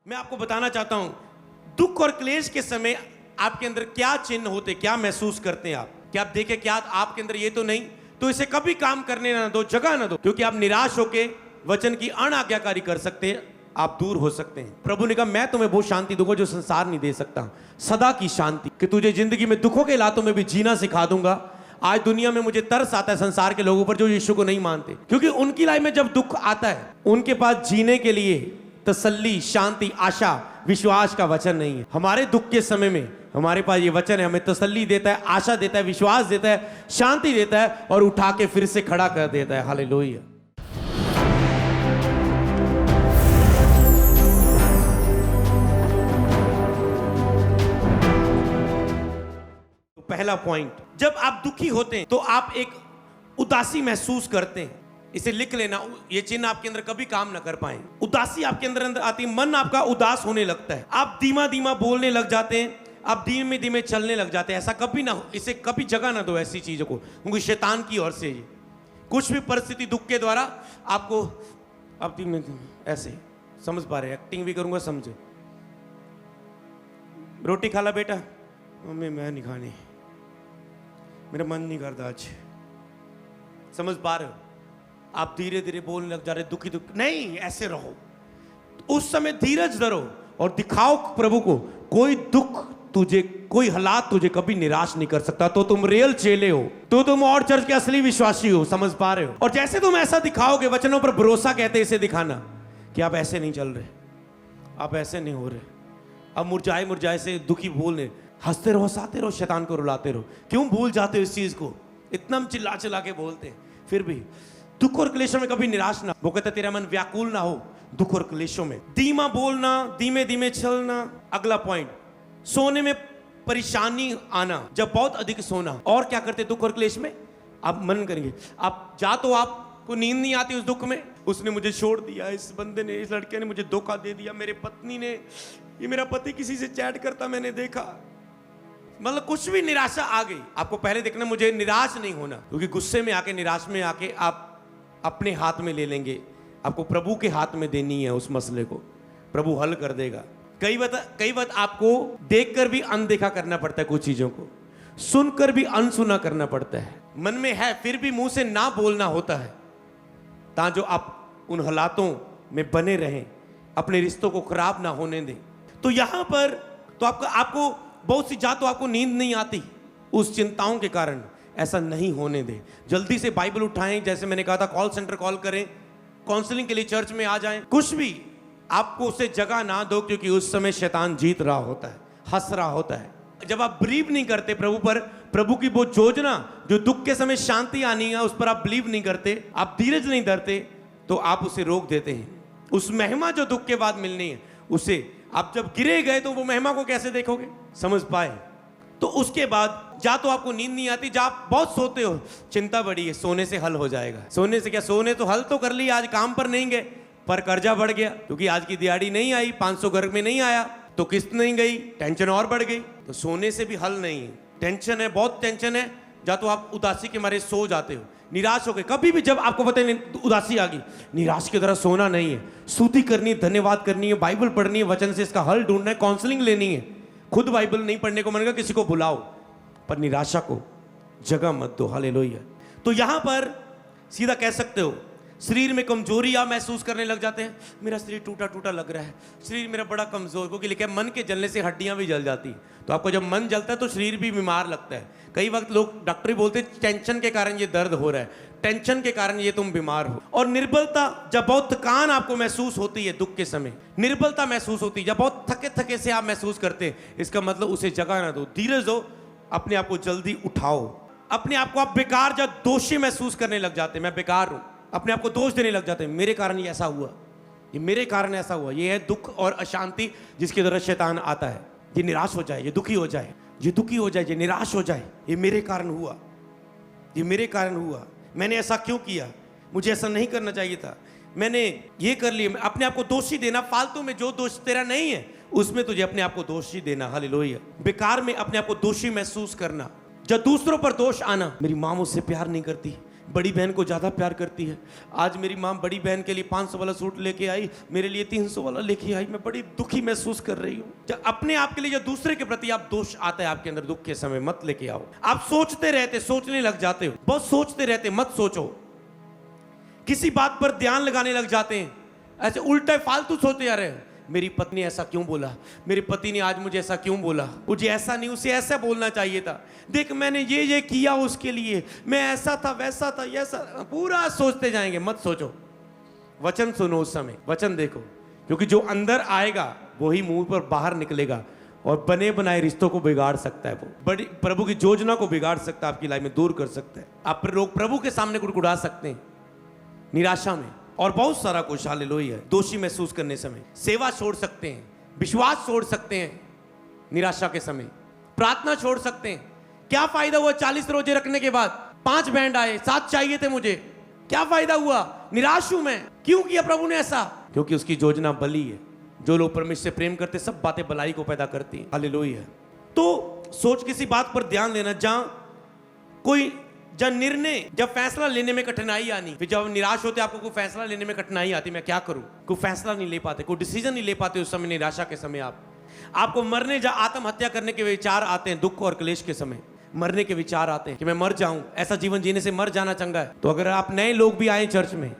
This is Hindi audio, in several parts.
मैं आपको बताना चाहता हूं दुख और क्लेश के समय आपके अंदर क्या चिन्ह होते, क्या महसूस करते हैं आप? क्या आप देखें क्या आपके अंदर ये तो नहीं, तो इसे कभी काम करने ना दो, जगह ना दो, क्योंकि आप निराश होके वचन की अनाज्ञाकारी कर सकते हैं, आप दूर हो सकते हैं। प्रभु ने कहा मैं तुम्हें वो शांति दूंगा जो संसार नहीं दे सकता, सदा की शांति, कि तुझे जिंदगी में दुखों के लातों में भी जीना सिखा दूंगा। आज दुनिया में मुझे तरस आता है संसार के लोगों पर जो यीशु को नहीं मानते, क्योंकि उनकी लाइफ में जब दुख आता है उनके पास जीने के लिए तसल्ली, शांति, आशा, विश्वास का वचन नहीं है। हमारे दुख के समय में हमारे पास ये वचन है, हमें तसल्ली देता है, आशा देता है, विश्वास देता है, शांति देता है और उठा के फिर से खड़ा कर देता है। हालेलुया। पहला पॉइंट, जब आप दुखी होते हैं तो आप एक उदासी महसूस करते हैं। इसे लिख लेना, ये चिन्ह आपके अंदर कभी काम ना कर पाए। उदासी आपके अंदर आती, मन आपका उदास होने लगता है, आप धीमा धीमा बोलने लग जाते हैं, आप धीमे धीमे चलने लग जाते हैं। ऐसा कभी ना हो, इसे कभी जगह ना दो ऐसी चीजों को, क्योंकि शैतान की ओर से कुछ भी परिस्थिति दुख के द्वारा आपको, आप धीमे ऐसे समझ पा रहे, एक्टिंग भी करूंगा समझे। रोटी खा ला बेटा, मम्मी मैं नहीं खानी, मेरा मन नहीं करता आज, समझ पा रहे हो? आप धीरे धीरे बोलने लग जा रहे, दुखी नहीं, ऐसे रहो। उस समय धीरज धरो और दिखाओ प्रभु को, कोई दुख तुझे, कोई हालात तुझे कभी निराश नहीं कर सकता। तो तुम रियल चेले हो, तो तुम और चर्च के असली विश्वासी हो, समझ पा रहे हो? और जैसे तुम ऐसा दिखाओगे, वचनों पर भरोसा कहते हैं इसे दिखाना, कि आप ऐसे नहीं चल रहे, आप ऐसे नहीं हो रहे, अब मुरझाए मुरझाए से दुखी बोलने, हंसते रहो, हंसाते रहो, शैतान को रुलाते रहो। क्यों भूल जाते हो इस चीज को? इतना हम चिल्ला चिल्ला के बोलते हैं, फिर भी दुख और क्लेशों में कभी निराश ना। वो कहता तेरा मन व्याकुल ना हो दुख और क्लेशों में। धीमा बोलना, धीमे धीमे चलना। अगला पॉइंट, सोने में परेशानी आना, जब बहुत अधिक सोना। और क्या करते दुख और क्लेश में? आप मन करेंगे, आप जा तो आपको नींद नहीं आती उस दुख में, उसने मुझे छोड़ दिया, इस बंदे ने, इस लड़के ने मुझे धोखा दे दिया, मेरे पत्नी ने, ये मेरा पति किसी से चैट करता मैंने देखा, मतलब कुछ भी निराशा आ गई। आपको पहले देखना, मुझे निराश नहीं होना, क्योंकि गुस्से में आके, निराश में आके आप अपने हाथ में ले लेंगे। आपको प्रभु के हाथ में देनी है उस मसले को, प्रभु हल कर देगा। कई बात आपको देखकर भी अनदेखा करना पड़ता है, कुछ चीजों को सुनकर भी अनसुना करना पड़ता है। मन में है फिर भी मुंह से ना बोलना होता है, ताकि जो आप उन हालातों में बने रहें, अपने रिश्तों को खराब ना होने दें। तो यहां पर तो आपको बहुत सी जात तो आपको नींद नहीं आती उस चिंताओं के कारण, ऐसा नहीं होने दे। जल्दी से बाइबल उठाएं, जैसे मैंने कहा था कॉल सेंटर कॉल करें, काउंसलिंग के लिए चर्च में आ जाएं, कुछ भी आपको उसे जगह ना दो, क्योंकि उस समय शैतान जीत रहा होता है, हंस रहा होता है। जब आप बिलीव नहीं करते प्रभु पर, प्रभु की वो योजना जो दुख के समय शांति आनी है, उस पर आप बिलीव नहीं करते, आप धीरज नहीं धरते, तो आप उसे रोक देते हैं। उस महिमा जो दुख के बाद मिलनी है, उसे आप जब गिरे गए तो वो महिमा को कैसे देखोगे? समझ पाए? तो उसके बाद जा तो आपको नींद नहीं आती, जा आप बहुत सोते हो, चिंता बड़ी है, सोने से हल हो जाएगा। सोने से क्या, सोने तो हल तो कर लिया, आज काम पर नहीं गए पर कर्जा बढ़ गया, क्योंकि आज की दिहाड़ी नहीं आई, 500 घर में नहीं आया, तो किस्त नहीं गई, टेंशन और बढ़ गई। तो सोने से भी हल नहीं है, टेंशन है, बहुत टेंशन है, जा तो आप उदासी के मारे सो जाते हो, निराश हो गए। कभी भी जब आपको पता है उदासी आ गई, निराश की तरह सोना नहीं है, स्तुति करनी है, धन्यवाद करनी है, बाइबल पढ़नी है, वचन से इसका हल ढूंढना है, काउंसलिंग लेनी है। खुद बाइबल नहीं पढ़ने को मन कर, किसी को बुलाओ, पर निराशा को जगह मत दो। हालेलुया। तो यहां पर सीधा कह सकते हो, शरीर में कमजोरी आप महसूस करने लग जाते हैं, मेरा शरीर टूटा टूटा लग रहा है, शरीर मेरा बड़ा कमजोर, क्योंकि लिखा है मन के जलने से हड्डियां भी जल जाती। तो आपको जब मन जलता है तो शरीर भी बीमार लगता है। कई वक्त लोग डॉक्टर ही बोलते हैं टेंशन के कारण ये दर्द हो रहा है, टेंशन के कारण ये तुम बीमार हो। और निर्बलता, जब बहुत थकान आपको महसूस होती है दुख के समय, निर्बलता महसूस होती है, जब बहुत थके थके से आप महसूस करते हैं, इसका मतलब उसे जगह ना दो, धीरज दो, अपने आप को जल्दी उठाओ। अपने आप को आप बेकार, जब दोषी महसूस करने लग जाते हैं, मैं बेकार हूं, अपने आप को दोष देने लग जाते हैं, मेरे कारण ये ऐसा हुआ, ये मेरे कारण ऐसा हुआ। ये है दुख और अशांति जिसके द्वारा शैतान आता है। ये निराश हो जाए, ये दुखी हो जाए, ये दुखी हो जाए, ये निराश हो जाए, ये मेरे कारण हुआ, ये मेरे कारण हुआ, मैंने ऐसा क्यों किया, मुझे ऐसा नहीं करना चाहिए था, मैंने ये कर लिया। अपने आप को दोषी देना, फालतू में जो दोष तेरा नहीं है उसमें तुझे अपने आप को दोषी देना। हालेलुया। बेकार में अपने आप को दोषी महसूस करना, जब दूसरों पर दोष आना, मेरी माँ मुझसे प्यार नहीं करती, बड़ी बहन को ज़्यादा प्यार करती है। आज मेरी माँ बड़ी बहन के लिए 500 वाला सूट लेके आई, मेरे लिए 300 वाला लेके आई। मैं बड़ी दुखी महसूस कर रही हूँ। जब अपने आप के लिए या दूसरे के प्रति आप दोष आता है आपके अंदर दुख के समय, मत लेके आओ। आप सोचते रहते, सोचने लग जाते हो, बहुत सोचते रहते, मत सोचो। किसी बात पर ध्यान लगाने लग जाते हैं, ऐसे उल्टा फालतू सोचते आ रहे हैं। मेरी पत्नी ऐसा क्यों बोला, मेरे पति ने आज मुझे ऐसा क्यों बोला, मुझे ऐसा नहीं, उसे ऐसा बोलना चाहिए था, देख मैंने ये किया उसके लिए, मैं ऐसा था वैसा था, ऐसा पूरा सोचते जाएंगे। मत सोचो, वचन सुनो उस समय, वचन देखो, क्योंकि जो अंदर आएगा वही मुंह पर बाहर निकलेगा और बने बनाए रिश्तों को बिगाड़ सकता है। वो बड़ी प्रभु की योजना को बिगाड़ सकता है, आपकी लाइफ में दूर कर सकता है। आप लोग प्रभु के सामने कुड़कुड़ा सकते हैं निराशा में, और बहुत सारा कुछ। हालेलुया। दोषी महसूस करने समय सेवा छोड़ सकते हैं, विश्वास छोड़ सकते हैं निराशा के समय, प्रार्थना छोड़ सकते हैं। क्या फायदा हुआ 40 रोजे रखने के बाद 5 बैंड आए, 7 चाहिए थे मुझे, क्या फायदा हुआ, निराश हूं मैं। क्यों किया प्रभु ने ऐसा? क्योंकि उसकी योजना भली है। जो लोग परमेश्वर से प्रेम करते सब बातें भलाई को पैदा करती हैं। हालेलुया। तो सोच किसी बात पर ध्यान देना जब निर्णय, जब फैसला लेने में कठिनाई आनी, फिर जब निराश होते आपको कोई फैसला लेने में कठिनाई आती, मैं क्या करूं, कोई फैसला नहीं ले पाते, कोई डिसीजन नहीं ले पाते, उस समय निराशा के समय आपको मरने जा आत्महत्या करने के विचार आते हैं। दुख और क्लेश के समय मरने के विचार आते हैं कि मैं मर जाऊं, ऐसा जीवन जीने से मर जाना चंगा है। तो अगर आप नए लोग भी आए चर्च में,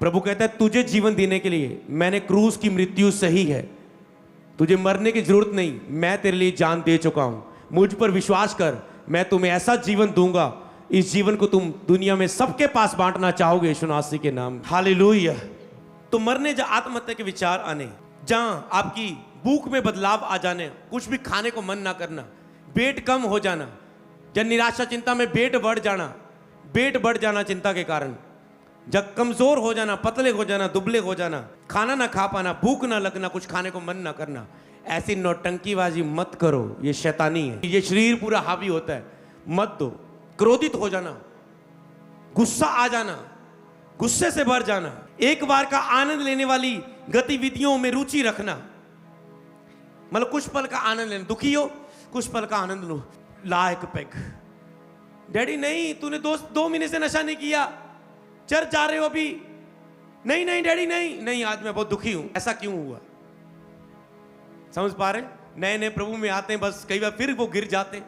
प्रभु कहता है तुझे जीवन देने के लिए मैंने क्रूस की मृत्यु सही है, तुझे मरने की जरूरत नहीं, मैं तेरे लिए जान दे चुका हूं, मुझ पर विश्वास कर, मैं तुम्हें ऐसा जीवन दूंगा, इस जीवन को तुम दुनिया में सबके पास बांटना चाहोगे यीशु मसीह के नाम। हालेलुया। तो मरने जा आत्महत्या के विचार आने, जहां आपकी भूख में बदलाव आ जाने, कुछ भी खाने को मन ना करना, वेट कम हो जाना, जब निराशा चिंता में वेट बढ़ जाना चिंता के कारण, जब कमजोर हो जाना, पतले हो जाना, दुबले हो जाना, खाना ना खा पाना, भूख ना लगना, कुछ खाने को मन ना करना, ऐसी नौटंकीबाजी मत करो, ये शैतानी है, ये शरीर पूरा हावी होता है, मत दो। क्रोधित हो जाना, गुस्सा आ जाना, गुस्से से भर जाना, एक बार का आनंद लेने वाली गतिविधियों में रुचि रखना, मतलब कुछ पल का आनंद लेना, दुखी हो कुछ पल का आनंद लो, ला एक पैक, डैडी नहीं तूने 2 महीने से नशा नहीं किया, चर्च जा रहे हो अभी, नहीं डैडी नहीं आज मैं बहुत दुखी हूं, ऐसा क्यों हुआ? समझ पा रहे? नए नए प्रभु में आते हैं, बस कई बार फिर वो गिर जाते हैं।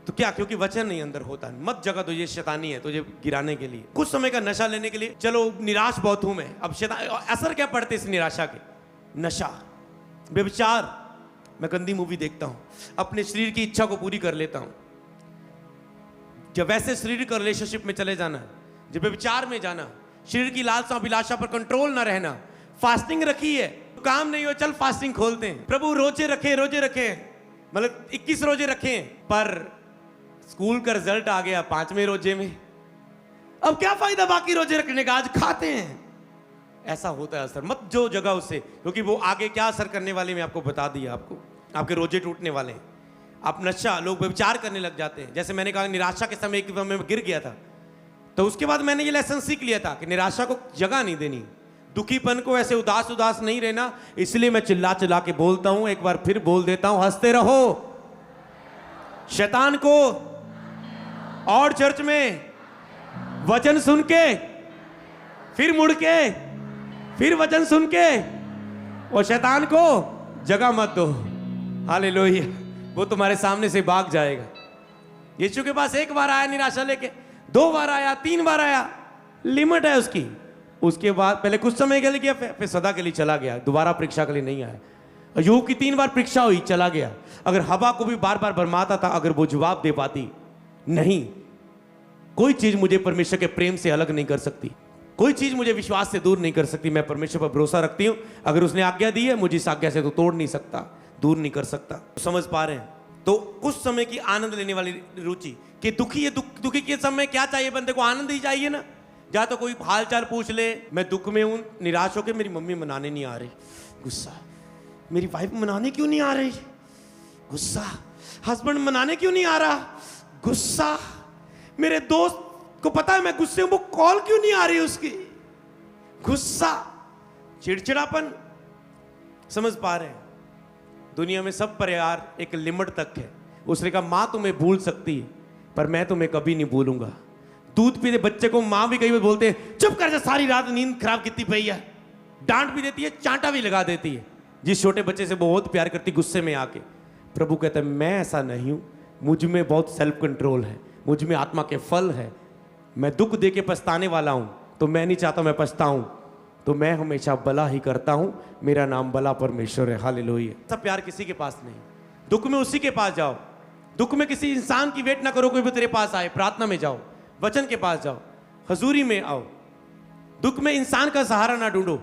तो क्या? क्योंकि वचन नहीं अंदर होता। मत जगह तो ये शैतानी है तुझे गिराने के लिए, कुछ समय का नशा लेने के लिए। चलो निराश बहुत हूं मैं, अब शैतान असर क्या पड़ते इस निराशा के? नशा, व्यभिचार, मैं गंदी मूवी देखता हूं, अपने शरीर की इच्छा को पूरी कर लेता हूं। जब वैसे शरीर का रिलेशनशिप में चले जाना, जब व्यभिचार में जाना, शरीर की लालसा अभिलाषा पर कंट्रोल ना रहना। फास्टिंग रखी है, काम नहीं हो, चल फास्टिंग खोलते हैं, प्रभु रोजे रखे, मतलब 21 रोजे रखे, पर स्कूल का रिजल्ट आ गया 5वें रोजे में, अब क्या फायदा बाकी रोजे रखने का, आज खाते हैं। ऐसा होता है असर, मत जो जगह उससे, क्योंकि वो आगे क्या असर करने वाले मैं आपको बता दिया, आपके रोजे टूटने वाले हैं। आप नशा, लोग विचार करने लग जाते हैं। जैसे मैंने कहा निराशा के समय एक मैं गिर गया था, तो उसके बाद मैंने ये लेसन सीख लिया था कि निराशा को जगह नहीं देनी, दुखीपन को ऐसे उदास नहीं रहना। इसलिए मैं चिल्ला के बोलता हूं, एक बार फिर बोल देता हूं, हंसते रहो शैतान को। और चर्च में वचन सुन के फिर मुड़ के फिर वचन सुन के और शैतान को जगह मत दो। हालेलुया। वो तुम्हारे सामने से भाग जाएगा। यीशु के पास एक बार आया निराशा लेके, 2 बार आया, 3 बार आया, लिमिट है उसकी। उसके बाद पहले कुछ समय के लिए गया, फिर सदा के लिए चला गया, दोबारा परीक्षा के लिए नहीं आया। यूं की 3 बार परीक्षा हुई, चला गया। अगर हवा को भी बार बार भरमाता था, अगर वो जवाब दे पाती, नहीं, कोई चीज मुझे परमेश्वर के प्रेम से अलग नहीं कर सकती, कोई चीज मुझे विश्वास से दूर नहीं कर सकती। मैं परमेश्वर पर भरोसा रखती हूं, अगर उसने आज्ञा दी है, मुझे इस आज्ञा से तो तोड़ नहीं सकता, दूर नहीं कर सकता। समझ पा रहे हैं? तो कुछ समय की आनंद लेने वाली रुचि, कि दुखी है, दुखी के समय क्या चाहिए बंदे को? आनंद ही चाहिए ना। या तो कोई हाल चाल पूछ ले, मैं दुख में हूं, निराश होकर मेरी मम्मी मनाने नहीं आ रही, गुस्सा, मेरी वाइफ मनाने क्यों नहीं आ रही, गुस्सा, हस्बैंड मनाने क्यों नहीं आ रहा, गुस्सा, मेरे दोस्त को पता है मैं गुस्से हूं, वो कॉल क्यों नहीं आ रही उसकी, गुस्सा, चिड़चिड़ापन। समझ पा रहे हैं? दुनिया में सब प्यार एक लिमिट तक है। उसने कहा मां तुम्हें भूल सकती है, पर मैं तुम्हें कभी नहीं भूलूंगा। दूध पीते बच्चे को माँ भी कई बार बोलते हैं चुप कर जा, सारी रात नींद खराब कितनी पई है, डांट भी देती है, चांटा भी लगा देती है। जिस छोटे बच्चे से बहुत प्यार करती गुस्से में आके, प्रभु कहते हैं मैं ऐसा नहीं हूं, मुझ में बहुत सेल्फ कंट्रोल है, मुझ में आत्मा के फल है। मैं दुख दे के पछताने वाला हूं, तो मैं नहीं चाहता मैं पछताऊं, तो मैं हमेशा भला ही करता हूं। मेरा नाम भला परमेश्वर है। हालेलुया। सब प्यार किसी के पास नहीं। दुख में उसी के पास जाओ। दुख में किसी इंसान की वेट ना करो कोई भी तेरे पास आए। प्रार्थना में जाओ, वचन के पास जाओ, हजूरी में आओ। दुख में इंसान का सहारा ना ढूंढो,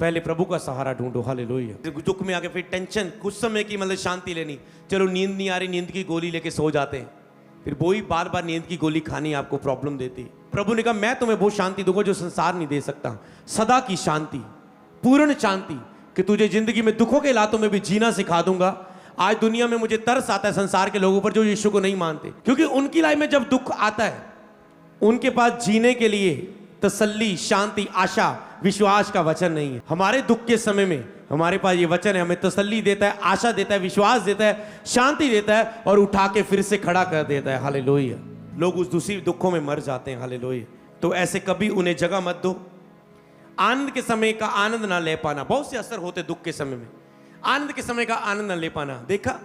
पहले प्रभु का सहारा ढूंढो। हालेलुया। दुख में आके फिर टेंशन, कुछ समय की मतलब शांति लेनी, चलो नींद नहीं आ रही, नींद की गोली लेके सो जाते हैं, फिर वही बार बार नींद की गोली खानी आपको प्रॉब्लम देती। प्रभु ने कहा मैं तुम्हें वो शांति दूंगा जो संसार नहीं दे सकता, सदा की शांति, पूर्ण शांति, कि तुझे जिंदगी में दुखों के लातों में भी जीना सिखा दूंगा। आज दुनिया में मुझे तरस आता है संसार के लोगों पर जो यीशु को नहीं मानते, क्योंकि उनकी लाइफ में जब दुख आता है उनके पास जीने के लिए तसल्ली, शांति, आशा, विश्वास का वचन नहीं है। हमारे दुख के समय में हमारे पास ये वचन है, हमें तसल्ली देता है, आशा देता है, विश्वास देता है, शांति देता है और उठा के फिर से खड़ा कर देता है। हालेलुया। लोग उस दूसरी दुखों में मर जाते हैं। हालेलुया। तो ऐसे कभी उन्हें जगह मत दो। आनंद के समय का आनंद ना ले पाना, बहुत से असर होते दुख के समय में। आनंद के समय का आनंद ना ले पाना। देखा,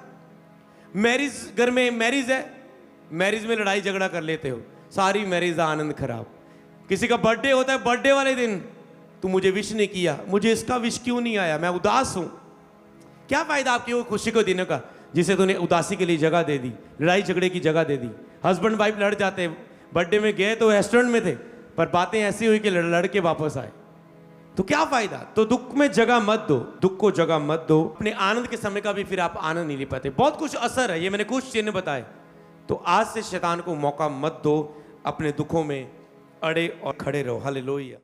मैरिज, घर में मैरिज है, मैरिज में लड़ाई झगड़ा कर लेते हो, सारी मैरिज का आनंद खराब। किसी का बर्थडे होता है, बर्थडे वाले दिन तू मुझे विश नहीं किया, मुझे इसका विश क्यों नहीं आया, मैं उदास हूं। क्या फायदा आपकी वो खुशी को देने का जिसे तूने उदासी के लिए जगह दे दी, लड़ाई झगड़े की जगह दे दी। हस्बैंड वाइफ लड़ जाते हैं, बर्थडे में गए तो रेस्टोरेंट में थे, पर बातें ऐसी हुई कि लड़ के वापस आए, तो क्या फायदा। तो दुख में जगह मत दो, दुख को जगह मत दो। अपने आनंद के समय का भी फिर आप आनंद नहीं ले पाते। बहुत कुछ असर है, ये मैंने कुछ चिन्ह बताए। तो आज से शैतान को मौका मत दो, अपने दुखों में अड़े और खड़े रहो। हालेलुया।